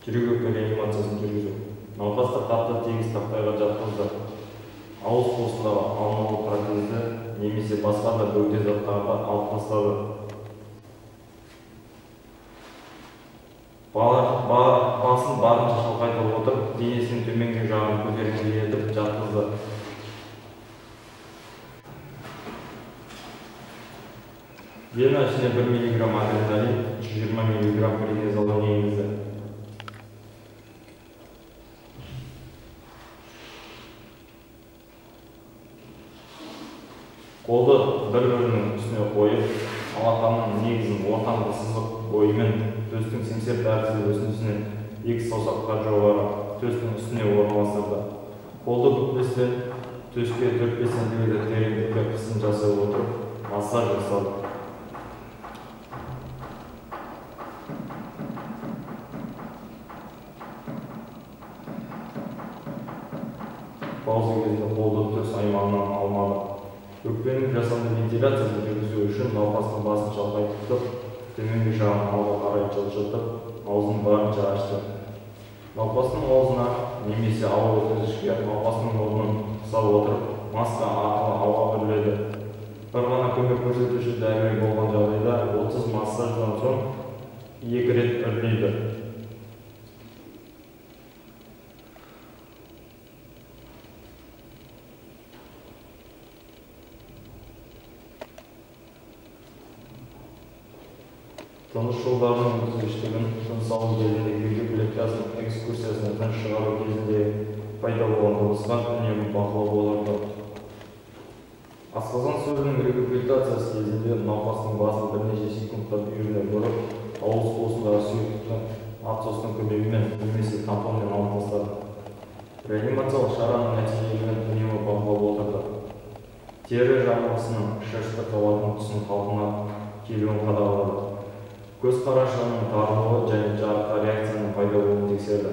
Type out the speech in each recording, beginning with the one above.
жүрек өкпе реанимациясын жүргізу. Науқасты қатты тегіс тақтайға жатқызды. Ауыз қуысындағы алмалы протезді немесе басқа да бөгде заттарды алып тастады. Басын барынша шалқайтып отырып, денесінің төменгі жағын көтеріңкі етіп жатқызды. Вена ішіне 1 мг адреналин, 320 мг преднизолон енгізді. Қолды бір-бірінің үстіне қойып, алақанның негізін ортаңғы сызық бойымен төстің семсер тәрізді өсіндісінен 2 саусаққа жоғары төстің үстіне орналастырды. Қолды бүкпестен төске 4-5 см тереңдікке қысын жасай отырып массаж жасады. Пауза кезінде қолды төс аймағынан алмады. Өкпенің жасанды вентиляциясын жүргізу үшін науқастың басын шалқайтып, төменгі жағын алға қарай жылжытып, аузын барынша ашты. Науқастың аузына немесе ауа өткізгішке науқастың мұрнын қыса отырып, маска арқылы ауа үрледі. Бір ғана көмек көрсетуші дәрігер болған жағдайда 30 массаждан соң 2 рет үрлейді. Тыныс жолдарының өткізгіштігін тыныс алу кезінде вертикуляцияның экскурсиясына тыныш шығару кезінде пайда болған дыбысқа үнемі бақылау болады. Асқазан сөзінің регургитациясы кезінде науқастың басын бірнеше секундқа бүйіріне бұрып, ауыз қуысындағы сұйықтықты отсостың көмегімен немесе тампонмен алып тастады. Реанимациялық шараның нәтижелігін үнемі бақылап отырды. Тері жарылғысының шашты қабатының тұсының қалпына келуін қадағалады. Көз қарашығының тарылуы және жарыққа реакцияның пайда болуын тексерді.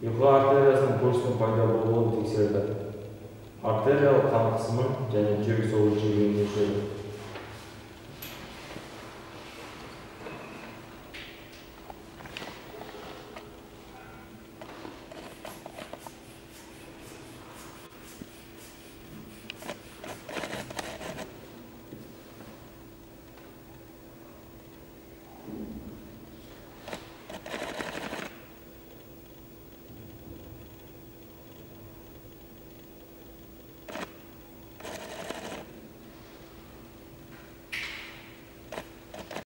Ұйқы артериясының пульсінің пайда болуын тексерді. Артериялық қан қысымын және жүрек соғу жиілігін өлшеді.